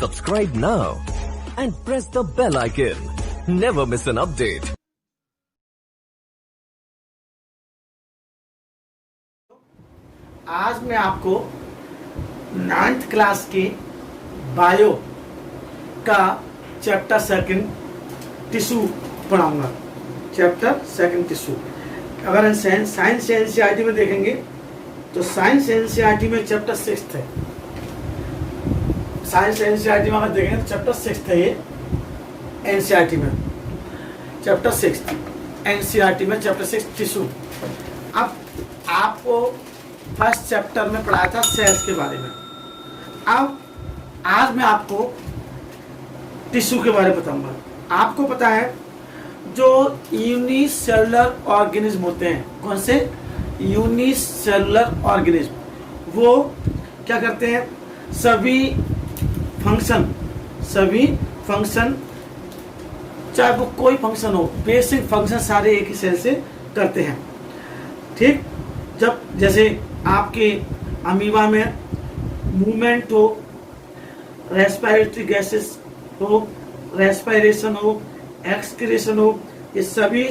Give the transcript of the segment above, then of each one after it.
Subscribe now and press the bell icon. Never miss an update. आज मैं आपको 9th class के bio का चैप्टर सेकंड टिश्यू पढ़ाऊंगा। चैप्टर सेकंड टिश्यू अगर हम साइंस एनसीईआरटी में देखेंगे तो साइंस एनसीईआरटी में चैप्टर 6 है। साइंस एनसीईआरटी में अगर देखेंगे तो चैप्टर 6 है। ये एनसीईआरटी में चैप्टर 6 एनसीईआरटी में चैप्टर 6 टिश्यू। अब आपको फर्स्ट चैप्टर में पढ़ाया था सेल्स के बारे में। अब आज मैं आपको टिश्यू के बारे में बताऊंगा। आपको पता है जो यूनिसेलुलर ऑर्गेनिज्म होते हैं, कौन से यूनिसेलुलर ऑर्गेनिज्म, वो क्या करते हैं, सभी फंक्शन चाहे वो कोई फंक्शन हो, बेसिक फंक्शन सारे एक ही सेल से करते हैं। ठीक, जब जैसे आपके अमीबा में मूवमेंट हो, रेस्पिरेटरी गैसेस हो, रेस्पिरेशन हो, एक्सक्रीशन हो, ये सभी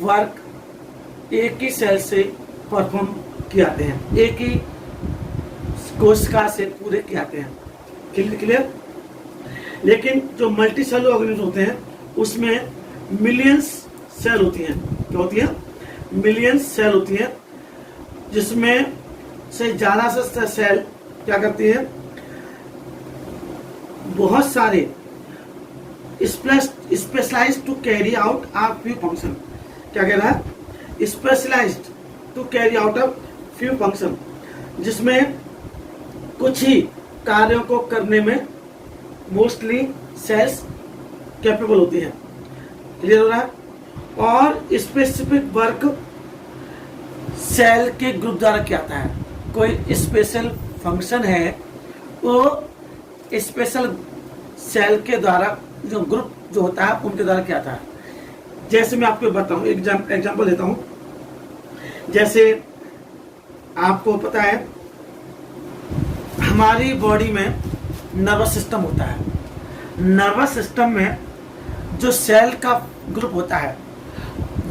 वर्क एक ही सेल से परफॉर्म किए जाते हैं, एक ही कोशिका से पूरे किए जाते हैं। क्लियर? लेकिन जो मल्टी सेलुलर ऑर्गेनिज्म होते हैं उसमें मिलियंस सेल होती हैं। क्या होती है? मिलियंस सेल होती हैं, जिसमें से ज्यादा से सेल क्या करती है, बहुत सारे specialised to carry out a few function. क्या कह रहा है? Specialised to carry out a few function, जिसमें कुछ ही कार्यों को करने में मोस्टली सेल्स कैपेबल होती हैं। क्लियर हो रहा है? और स्पेसिफिक वर्क सेल के ग्रुप द्वारा किया जाता है। कोई स्पेशल फंक्शन है वो स्पेशल सेल के द्वारा, जो ग्रुप जो होता है उनके द्वारा किया जाता है। जैसे मैं आपको बताऊं, एग्जांपल देता हूं। जैसे आपको पता है हमारी बॉडी में नर्वस सिस्टम होता है। नर्वस सिस्टम में जो सेल का ग्रुप होता है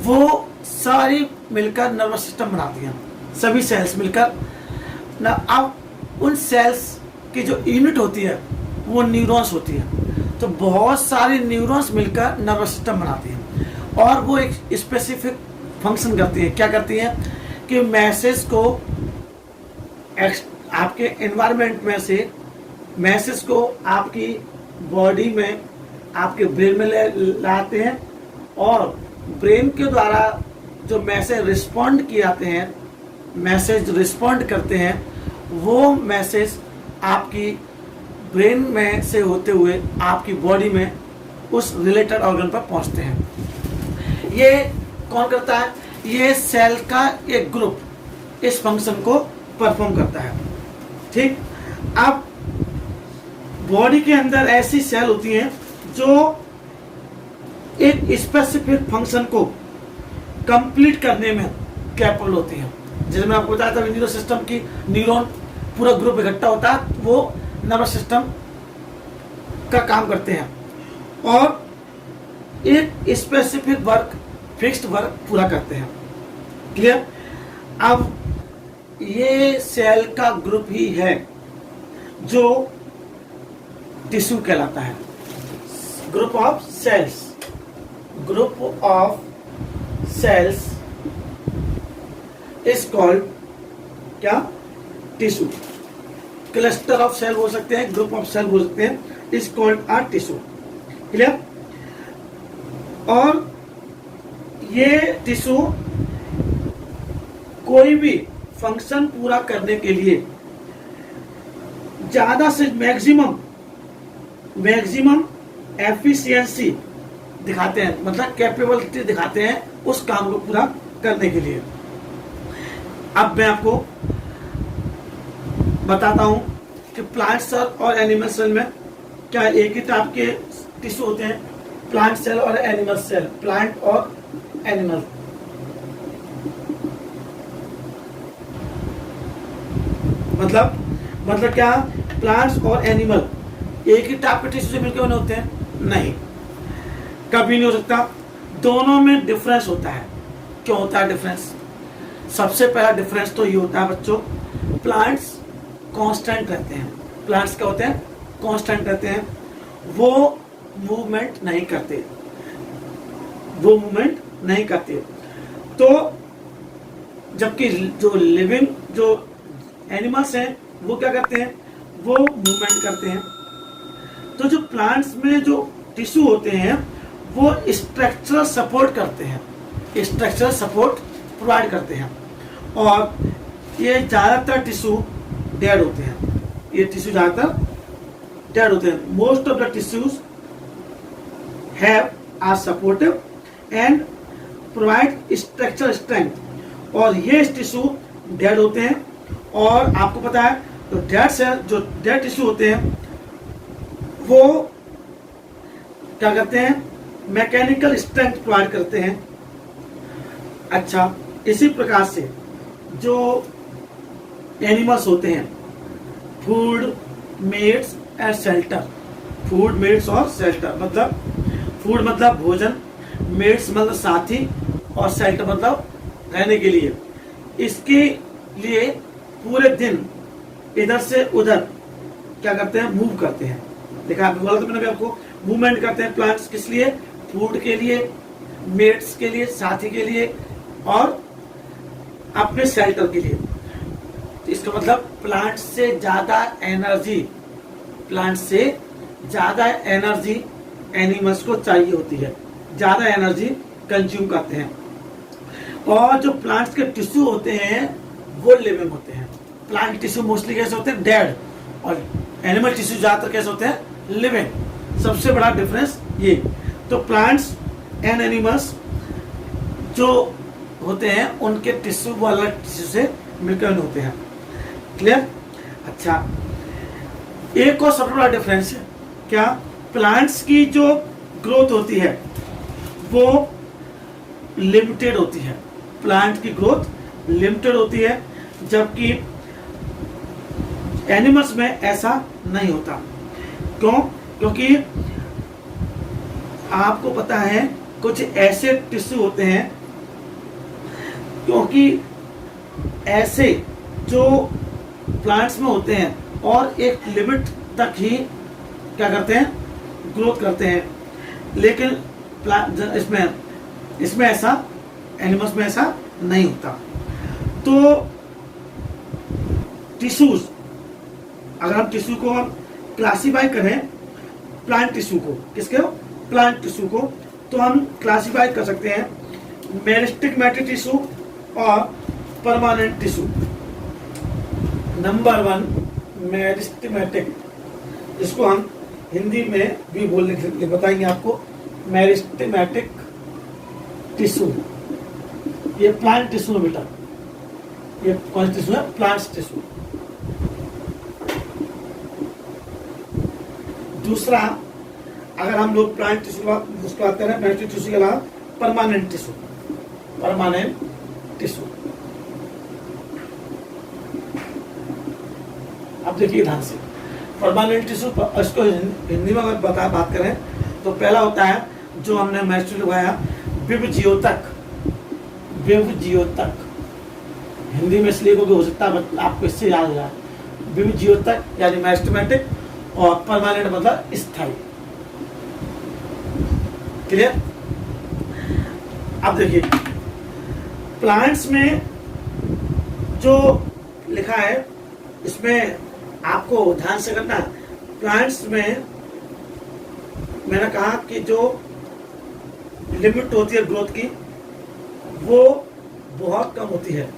वो सारी मिलकर नर्वस सिस्टम बनाती हैं, सभी सेल्स मिलकर ना। अब उन सेल्स की जो यूनिट होती है वो न्यूरॉन्स होती है। तो बहुत सारे न्यूरॉन्स मिलकर नर्वस सिस्टम बनाती हैं और वो एक स्पेसिफिक फंक्शन करती है। क्या करती है कि मैसेज को आपके एनवायरनमेंट में से मैसेज को आपकी बॉडी में, आपके ब्रेन में लाते हैं और ब्रेन के द्वारा जो मैसेज रिस्पॉन्ड किए जाते हैं, मैसेज रिस्पॉन्ड करते हैं, वो मैसेज आपकी ब्रेन में से होते हुए आपकी बॉडी में उस रिलेटेड ऑर्गन पर पहुंचते हैं। ये कौन करता है? ये सेल का एक ग्रुप इस फंक्शन को परफॉर्म करता है। ठीक, अब बॉडी के अंदर ऐसी सेल होती हैं जो एक स्पेसिफिक फंक्शन को कंप्लीट करने में कैपेबल होती हैं। जैसे मैं आपको बताया था न्यूरो सिस्टम की, न्यूरॉन पूरा ग्रुप इकट्ठा होता है, वो नर्वस सिस्टम का काम करते हैं और एक स्पेसिफिक वर्क, फिक्स्ड वर्क पूरा करते हैं। क्लियर? अब ये सेल का ग्रुप ही है जो टिश्यू कहलाता है। Group of cells, group of cells is called क्या? टिश्यू। क्लस्टर ऑफ सेल हो सकते हैं, ग्रुप ऑफ सेल हो सकते हैं, is called a tissue. Clear? और ये टिश्यू कोई भी फंक्शन पूरा करने के लिए ज्यादा से मैक्सिमम एफिशिएंसी दिखाते हैं, मतलब कैपेबिलिटी दिखाते हैं उस काम को पूरा करने के लिए। अब मैं आपको बताता हूं कि प्लांट सेल और एनिमल सेल में क्या एक ही टाइप के टिश्यू होते हैं, प्लांट सेल और एनिमल सेल, प्लांट और एनिमल। मतलब क्या, प्लांट्स और एनिमल एक ही टाइप के टिश्यू से मिलकर बने होते हैं? नहीं, कभी नहीं हो सकता। दोनों में डिफरेंस होता है। क्यों होता है डिफरेंस? सबसे पहला डिफरेंस तो ये होता है बच्चों, प्लांट्स कांस्टेंट रहते हैं। प्लांट्स क्या होते हैं? कांस्टेंट रहते हैं। वो मूवमेंट नहीं करते, वो मूवमेंट नहीं करते। तो जबकि जो लिविंग जो एनिमल्स हैं वो क्या करते हैं? वो मूवमेंट करते हैं। तो जो प्लांट्स में जो टिश्यू होते हैं वो स्ट्रक्चरल सपोर्ट करते हैं, स्ट्रक्चरल सपोर्ट प्रोवाइड करते हैं। और ये ज़्यादातर टिश्यू डेड होते हैं, ये टिश्यू ज़्यादातर डेड होते हैं। Most of the tissues have are supportive and provide structural strength. और ये टिश्यू डेड होते हैं। और आपको पता है तो डेड सेल, जो डेड टिश्यू होते हैं वो क्या करते हैं? मैकेनिकल स्ट्रेंथ प्रोवाइड करते हैं। अच्छा, इसी प्रकार से जो एनिमल्स होते हैं, food meds and shelter, food meds और शेल्टर मतलब फूड मतलब भोजन, मेड्स मतलब साथी, और शेल्टर मतलब रहने के लिए। इसके लिए पूरे दिन इधर से उधर क्या करते हैं? मूव करते हैं। देखा आपने बोला तो मैंने भी आपको, मूवमेंट करते हैं प्लांट्स। किस लिए? फूड के लिए, मेट्स के लिए, साथी के लिए, और अपने शेल्टर के लिए। तो इसका मतलब प्लांट से ज्यादा एनर्जी, प्लांट से ज्यादा एनर्जी एनिमल्स को चाहिए होती है, ज्यादा एनर्जी कंज्यूम करते हैं। और जो प्लांट्स के टिश्यू होते हैं वो लिविंग होते हैं। प्लांट टिश्यू मोस्टली कैसे होते हैं? डेड। और एनिमल टिश्यू ज्यादातर कैसे होते हैं? लिविंग। सबसे बड़ा डिफरेंस ये। तो प्लांट्स एंड एनिमल्स जो होते हैं उनके टिश्यू वो अलग टिश्यू से मिलकर होते हैं। क्लियर? अच्छा, एक और सबसे बड़ा डिफरेंस है क्या? प्लांट्स की जो ग्रोथ होती है वो लिमिटेड होती है। प्लांट की ग्रोथ लिमिटेड होती है, जबकि एनिमल्स में ऐसा नहीं होता। क्यों? क्योंकि आपको पता है कुछ ऐसे टिश्यू होते हैं, क्योंकि ऐसे जो प्लांट्स में होते हैं और एक लिमिट तक ही क्या करते हैं? ग्रोथ करते हैं। लेकिन इसमें ऐसा, एनिमल्स में ऐसा नहीं होता। तो टिश्यूज, अगर हम टिश्यू को हम क्लासीफाई करें, प्लांट टिश्यू को, किसके हो? प्लांट टिश्यू को, तो हम क्लासीफाई कर सकते हैं मेरिस्टेमेटिक टिश्यू और परमानेंट टिश्यू। नंबर 1 मेरिस्टेमेटिक, इसको हम हिंदी में भी बोलने के लिए बताएंगे आपको। मेरिस्टेमेटिक टिश्यू, ये प्लांट टिश्यू है बेटा। ये कौन सा टिश्यू है? Plant tissue. दूसरा, अगर हम लोग प्लांट टिश्यू उसको बात करें, मेरिस्टेमेटिक टिश्यू के अलावा परमानेंट टिश्यू, परमानेंट टिश्यू। अब देखिए ध्यान से, परमानेंट टिश्यू, इसको हिंदी में अगर बात करें तो पहला होता है जो हमने मैस्टर लगाया, विभज्योतक। विभज्योतक हिंदी में इसलिए क्योंकि हो सकता है आपको इससे याद हो जाए। विभज्योतक यानी मेरिस्टेमेटिक, और परमानेंट मतलब स्थायी। क्लियर? अब देखिए प्लांट्स में जो लिखा है इसमें आपको ध्यान से करना। प्लांट्स में मैंने कहा कि जो लिमिट होती है ग्रोथ की वो बहुत कम होती है,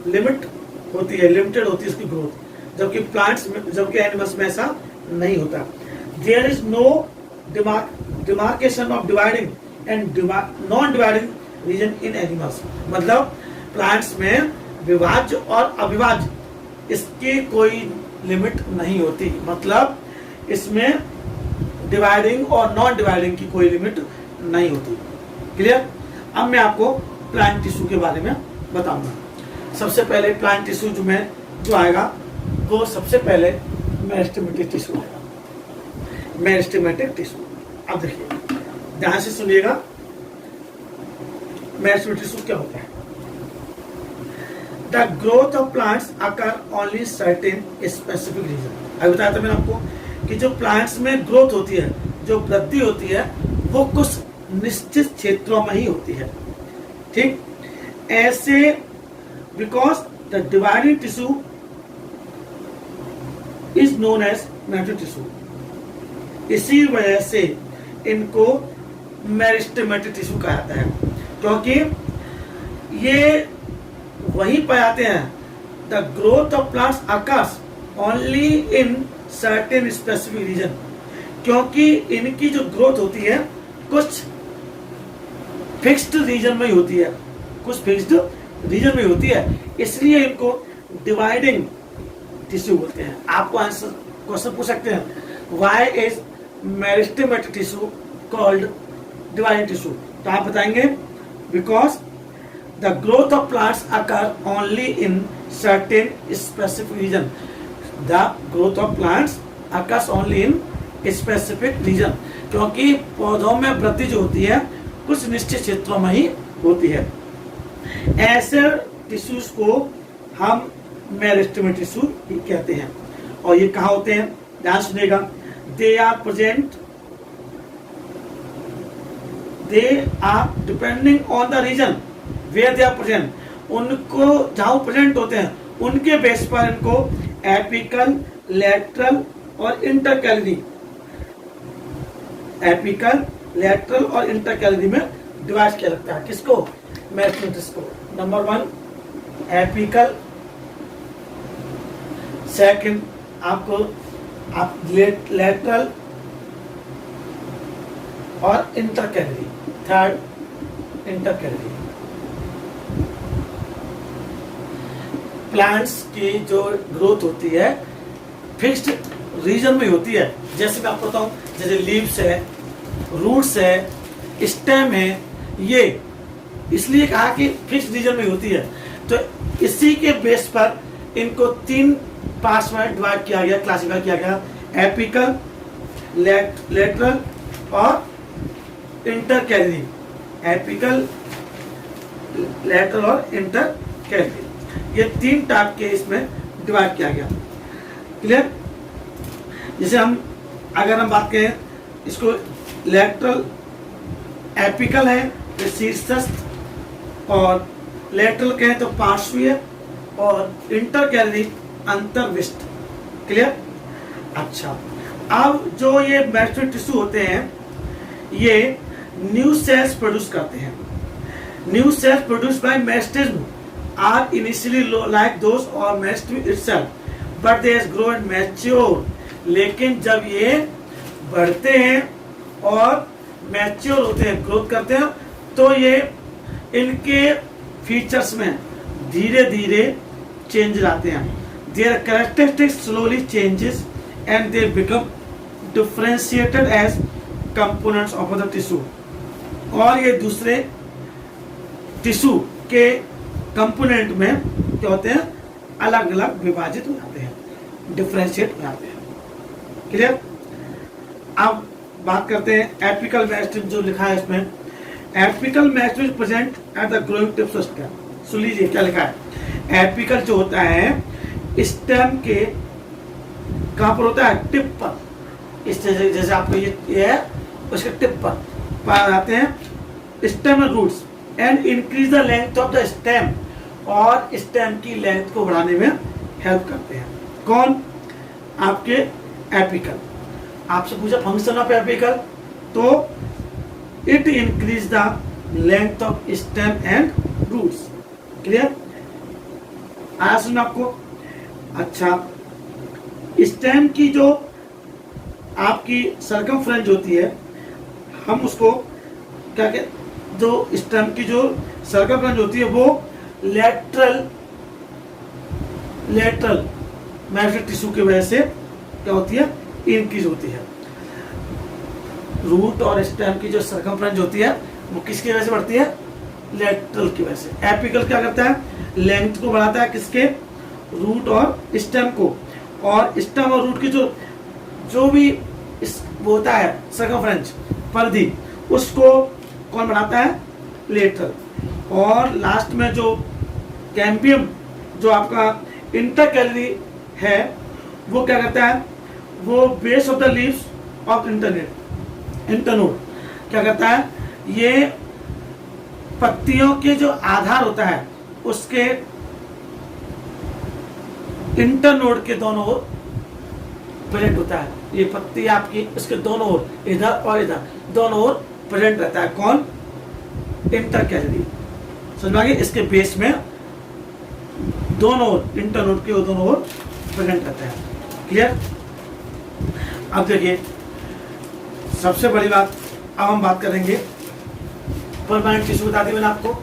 लिमिट होती है, लिमिटेड होती है इसकी ग्रोथ, जबकि प्लांट्स में, जबकि एनिमल्स में ऐसा नहीं होता। There is no demarcation of dividing and non dividing region in animals. मतलब प्लांट्स में विभाज्य और अविभाज्य इसकी कोई लिमिट नहीं होती। मतलब इसमें डिवाइडिंग और नॉन डिवाइडिंग की कोई लिमिट नहीं होती। क्लियर? अब मैं आपको प्लांट टिश्यू के बारे में बताऊंगा। सबसे पहले प्लांट टिश्यू जो आएगा वो सबसे पहले मेरिस्टेमेटिक टिश्यू आएगा। Meristematic tissue. अब देखिए, ध्यान से सुनिएगा, मेरिस्टेमेटिक टिश्यू क्या होता है। The growth of plants occur only certain specific region. अभी बताया था मैंने आपको कि जो प्लांट्स में ग्रोथ होती है, जो वृद्धि होती है, वो कुछ निश्चित क्षेत्रों में ही होती है। ठीक, ऐसे because the dividing tissue is known as meristematic tissue, इसी वजह से इनको मेरिस्टेमेटिक टिश्यू कहा जाता है, क्योंकि ये वही पाए जाते हैं। The growth of plants occurs only in certain specific region, क्योंकि इनकी जो ग्रोथ होती है कुछ फिक्स्ड रीजन में ही होती है, कुछ फिक्स्ड रीजन में होती है, इसलिए इनको डिवाइडिंग टिश्यू बोलते हैं। आपको आंसर क्वेश्चन पूछ सकते हैं, why is meristematic tissue called dividing tissue, तो आप बताएंगे because the growth of plants occur only in certain specific region. The growth of plants occurs only in specific region, क्योंकि पौधों में वृद्धि जो होती है कुछ निश्चित क्षेत्रों में ही होती है। ऐसे टिश्यूज को हम मेरिस्टेमेटिक टिश्यू ही कहते हैं। और ये कहाँ होते हैं, ध्यान सुनिएगा। They are depending on the region where they are present, उनको जहां प्रेजेंट होते हैं उनके बेस पर इनको एपिकल, लैटरल और इंटरकैलरी, एपिकल, लैटरल और इंटरकैलरी में डिवाइड किया जाता है। किसको, मेरिस्टेमेटिक को। नंबर 1 एपिकल, सेकंड आपको लैटरल और इंटरकैलरी, थर्ड इंटरकैलरी। प्लांट्स की जो ग्रोथ होती है फिक्स्ड रीजन में होती है, जैसे मैं आपको बताऊं, जैसे लीव्स है, रूट्स है, स्टेम है, ये इसलिए कहा कि फिक्स्ड रीजन में होती है। तो इसी के बेस पर इनको 3 पार्ट्स में डिवाइड किया गया, क्लासिफाई किया गया, एपिकल, लैटरल और इंटरकैलरी। एपिकल, लैटरल और इंटरकैलरी, ये 3 टाइप के इसमें डिवाइड किया गया। क्लियर। जैसे अगर हम बात करें इसको, लैटरल एपिकल है तो शीर्षस्थ, और लैटरल कहें तो पार्श्वीय, और इंटरकैलरी अंतर्विष्ट। क्लियर। अच्छा, अब जो ये मेरिस्टेमेटिक टिश्यू होते हैं ये न्यू सेल्स प्रोड्यूस करते हैं। New sales produce by meristem are initially like those or meristeme itself, but they grow and mature। लेकिन जब ये बढ़ते हैं और मैच्योर होते हैं, ग्रोथ करते हैं, तो ये इनके फीचर्स में धीरे धीरे चेंज लाते हैं। Their characteristics slowly changes and they become differentiated as components of the tissue. और ये दूसरे टिश्यू के कंपोनेंट में क्या होते हैं, अलग अलग विभाजित हो जाते हैं, डिफरेंशिएट हो जाते हैं। क्लियर। अब बात करते हैं एपिकल मेरिस्टेम, जो लिखा है इसमें, apical meristem present at the growing tips of stem. सुन लीजिए क्या लिखा है। एपिकल जो होता है स्टेम के कहां पर होता है, टिप पर। इस जैसे आपको ये है, उसके टिप पर पाए जाते हैं stem and roots, and increase the length of the stem, और स्टेम की लेंथ को बढ़ाने में हेल्प करते हैं। कौन, आपके एपिकल। आपसे पूछा फंक्शन ऑफ एपिकल, तो it increase the length of stem and roots. Clear. आया सुन आपको। अच्छा, स्टेम की जो आपकी सर्कमफ्रेंस होती है, हम उसको क्या कहते, जो स्टेम की जो सर्कमफ्रेंस होती है वो लेटरल मेरिस्टेमेटिक टिश्यू की वजह से क्या होती है, इंक्रीज होती है। रूट और स्टेम की जो सर्कमफ्रेंस होती है वो किसकी वजह से बढ़ती है, लेटरल की वजह से। एपिकल क्या करता है, लेंथ को बढ़ाता है, किसके, रूट और स्टेम को। और स्टेम और रूट की जो भी इस वो होता है सर्कमफ्रेंस, परिधि, उसको कौन बनाता है? लेटरल। और लास्ट में जो कैम्बियम जो आपका इंटरकैलरी है वो क्या करता है? वो base of the leaves of internode क्या करता है? ये पत्तियों के जो आधार होता है उसके इंटरनोड के दोनों ओर प्रेजेंट होता है। ये पत्ती आपकी इसके दोनों ओर, इधर और इधर दोनों ओर प्रेजेंट रहता है। कौन? इंटरकैलरी। समझ में आ गया? इसके बेस में दोनों ओर, इंटरनोड के दोनों ओर प्रेजेंट रहता है। क्लियर? अब देखिए सबसे बड़ी बात, अब हम बात करेंगे परमानेंट टिश्यू। बता दी मैंने आपको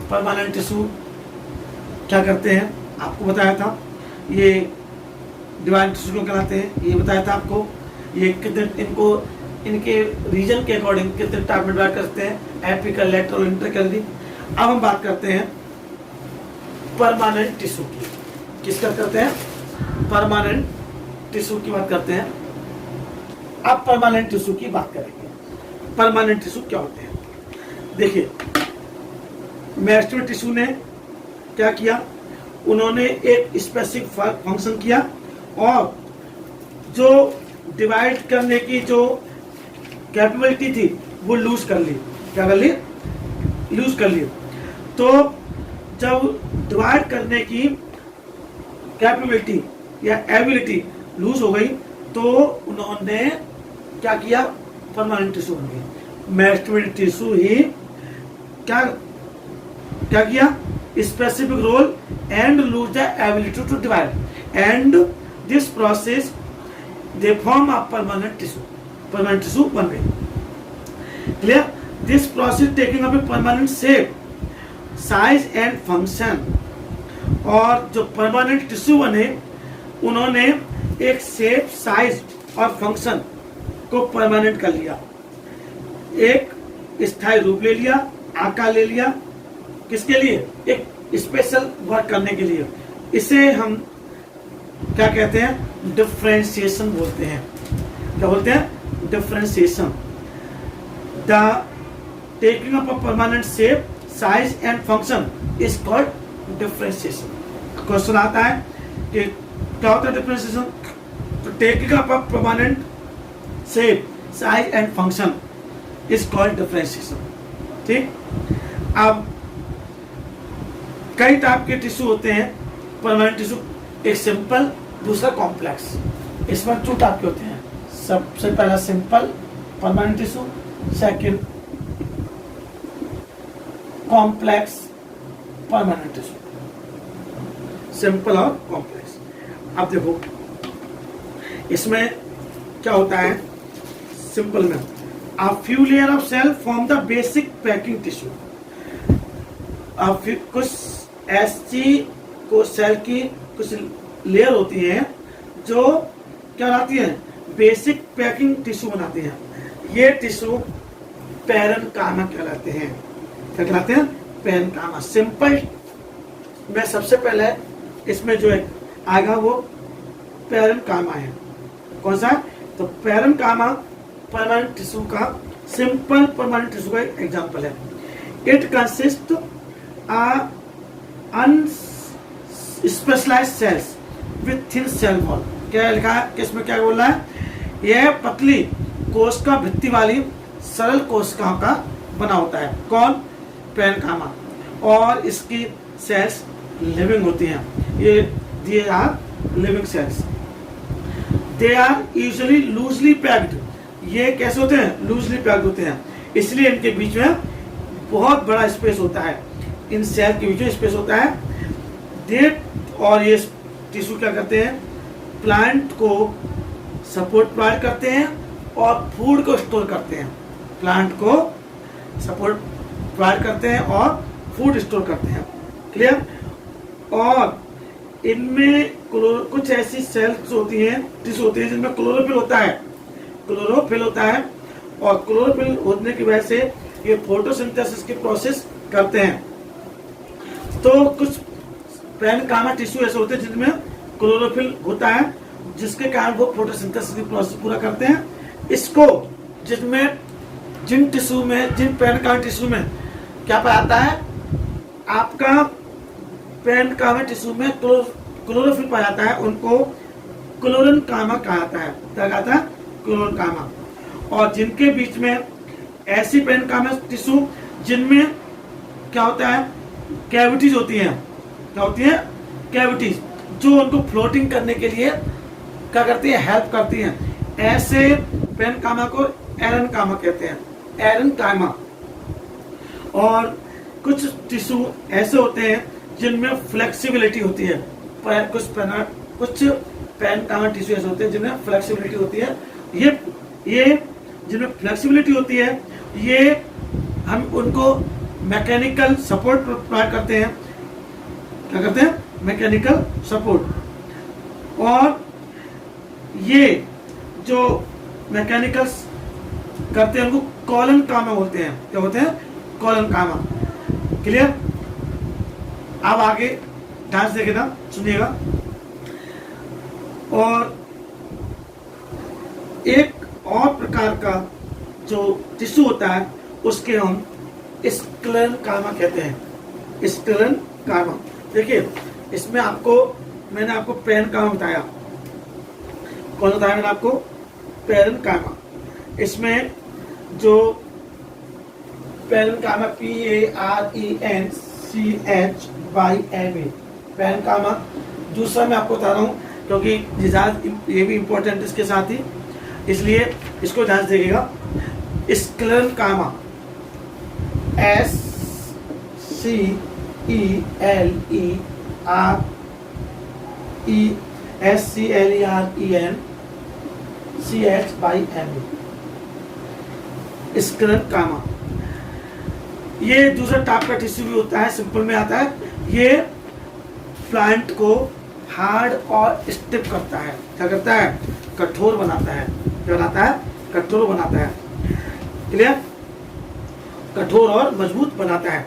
परमानेंट टिश्यू क्या करते हैं, आपको बताया था। ये डिवाइन टिश्यू क्यों कहलाते हैं ये बताया था आपको। ये कितने, इनको इनके रीजन के अकॉर्डिंग कितने टाइप में डिवाइड करते हैं, एपिकल, लेटरल, इंटरकैलरी। अब हम बात करते हैं परमानेंट टिश्यू की। किसका करते हैं? परमानेंट टिश्यू की बात करते हैं। अब परमानेंट टिश्यू की बात करेंगे। परमानेंट टिश्यू क्या होते हैं? देखिए मेरिस्टेम टिश्यू ने क्या किया? उन्होंने एक स्पेसिफिक फंक्शन किया और जो डिवाइड करने की जो कैपेबिलिटी थी वो लूज कर ली। क्या कर ली? लूज कर ली। तो जब डिवाइड करने की कैपेबिलिटी या एबिलिटी लूज हो गई तो उन्होंने क्या किया? परमानेंट टिश्यू बन गई। मेरिस्टेम टिश्यू ही क्या किया? Specific role and lose the ability to divide, and this process they form a permanent tissue. Permanent tissue बन गई। Clear? This process taking up a permanent shape, size and function. और जो permanent tissue बने उन्होंने एक shape, size और function को permanent कर लिया, एक स्थायी रूप ले लिया, आकार ले लिया। किसके लिए? एक स्पेशल वर्क करने के लिए। इसे हम क्या कहते हैं? डिफरेंशिएशन बोलते हैं। क्या बोलते हैं? Differentiation. The taking up a permanent shape, size and function is called differentiation. Question आता है कि क्या होता है डिफरेंशिएशन? तो taking up a permanent shape, size and function is called differentiation. ठीक। अब कई टाइप के टिश्यू होते हैं परमानेंट टिश्यू। एक सिंपल, दूसरा कॉम्प्लेक्स। इसमें 2 टाइप के होते हैं। सबसे पहला simple permanent tissue, second complex permanent tissue. Simple और कॉम्प्लेक्स। अब देखो इसमें क्या होता है? सिंपल में a few layer of cell form the basic packing tissue। कुछ ऐसी को सेल की कुछ लेयर होती है जो क्या बनाती है? बेसिक पैकिंग टिश्यू बनाती है। ये टिश्यू पैरेन्काइमा कहलाते हैं। क्या कहलाते हैं? पैरेन्काइमा। सिंपल में सबसे पहले इसमें जो है आएगा वो पैरेन्काइमा है। कौन सा? तो पैरेन्काइमा परमानेंट टिश्यू का, सिंपल परमानेंट टिश्यू का एग्जांपल है। It consist unspecialised cells with thin cell wall. क्या लिखा है? किसमें क्या बोल रहा है? यह पतली कोशिका भित्ति वाली सरल कोशिकाओं का बना होता है। कौन? पैरेन्काइमा। और इसकी सेल्स लिविंग होती हैं। ये are living cells. They are usually loosely packed. ये कैसे होते हैं? लूजली पैक्ड होते हैं, इसलिए इनके बीच में बहुत बड़ा स्पेस होता है। इन सेल के बीच में स्पेस होता है। दे और ये टिश्यू क्या करते हैं? प्लांट को सपोर्ट प्रोवाइड करते हैं और फूड को स्टोर करते हैं। प्लांट को सपोर्ट प्रोवाइड करते हैं और फूड स्टोर करते हैं। क्लियर? और इनमें कुछ ऐसी सेल्स होती हैं, टिश्यू होती है जिनमें क्लोरोफिल होता है। क्लोरोफिल होता है और क्लोरोफिल होने की वजह से ये फोटोसिंथेसिस की प्रोसेस करते हैं। तो कुछ पैरेन्काइमा टिश्यू ऐसे होते हैं जिनमें क्लोरोफिल होता है, जिसके कारण वो फोटोसिंथेसिस की प्रोसेस पूरा करते हैं। इसको जिन टिश्यू में, जिन पेरेन्काइमा टिश्यू में क्या पाया जाता है, आपका पेरेन्काइमा टिश्यू में क्लोरोफिल पाया जाता है, उनको क्लोरेन्काइमा कहा जाता है। क्या कहता है? क्लोरेन्काइमा। और जिनके बीच में ऐसी पेरेन्काइमा टिश्यू जिनमें क्या होता है, कैविटीज होती हैं। क्या होती है? कैविटीज, जो उनको फ्लोटिंग करने के लिए क्या करती है? हेल्प करती हैं। ऐसे पेरेन्काइमा को एरेन्काइमा कहते हैं, एरेन्काइमा। और कुछ टिश्यू ऐसे होते हैं जिनमें फ्लेक्सिबिलिटी होती है। कुछ पेरेन्काइमा टिश्यू ऐसे होते हैं जिनमें फ्लेक्सिबिलिटी होती है। ये जिनमें फ्लेक्सिबिलिटी होती है, ये हम उनको मैकेनिकल सपोर्ट प्रोवाइड करते हैं। क्या करते हैं? Mechanical support. और ये जो मैकेनिकल करते हैं उनको कोलेन्काइमा बोलते हैं। क्या बोलते हैं? कोलेन्काइमा। क्लियर? अब आगे ध्यान से देखना, सुनिएगा। और एक और प्रकार का जो टिश्यू होता है उसके हम स्क्लेरेन्काइमा कहते हैं। स्क्लेरेन्काइमा। देखिए, इसमें मैंने आपको पेरेन्काइमा बताया। कौन बताया मैंने आपको? पेरेन्काइमा। इसमें जो पेरेन्काइमा PARENCHYMA पेरेन्काइमा, दूसरा मैं आपको बता रहा हूँ क्योंकि ये भी इंपॉर्टेंट इसके साथ ही, इसलिए इसको ध्यान से देखिएगा। Sclerenchyma SCLERENCHYMA sclerenchyma. ये दूसरा टाइप का टिश्यू भी होता है, सिंपल में आता है। ये प्लांट को हार्ड और स्टिफ करता है। क्या करता है? कठोर बनाता है। क्या बनाता है? कठोर बनाता है। क्लियर? कठोर और मजबूत बनाता है।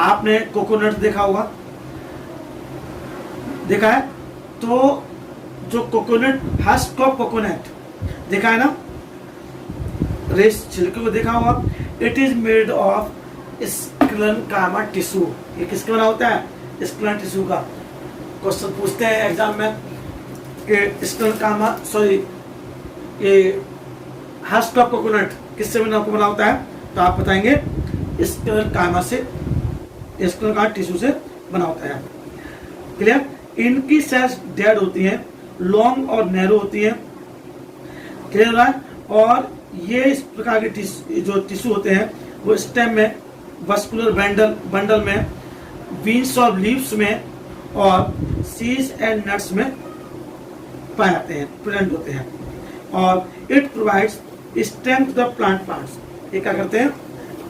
आपने कोकोनट देखा होगा, देखा है? तो जो कोकोनट, हस्क ऑफ कोकोनट देखा है ना, रेस छिलके को देखा होगा। It is made of sclerenchyma tissue. ये किसका बना होता है? स्क्लेरेन्काइमा टिश्यू का। क्वेश्चन पूछते हैं एग्जाम में कि स्क्लेरेन्काइमा, सॉरी, ये हस्क ऑफ कोकोनट किससे बना होता है? तो आप बताएंगे स्क्लेरेन्काइमा से, स्क्लेरेन्काइमा टिश्यू से बना होता है। क्लियर? इनकी सेल्स डेड होती हैं, लॉन्ग और नैरो होती हैं। क्लियर है? और ये इस प्रकार के जो टिश्यू होते हैं वो स्टेम में, वस्कुलर बंडल में, बीन्स और लीव्स में और सीड्स एंड नट्स में पाए जाते हैं, प्रेजेंट होते हैं। और it provides strength to the plants. ये क्या करते हैं?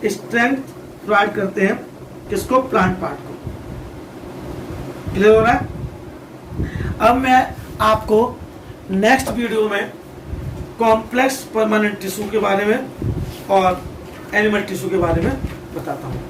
स्ट्रेंथ प्रोवाइड करते हैं। किसको? प्लांट पार्ट को। क्लियर हो रहा है? अब मैं आपको नेक्स्ट वीडियो में कॉम्प्लेक्स परमानेंट टिश्यू के बारे में और एनिमल टिश्यू के बारे में बताता हूँ।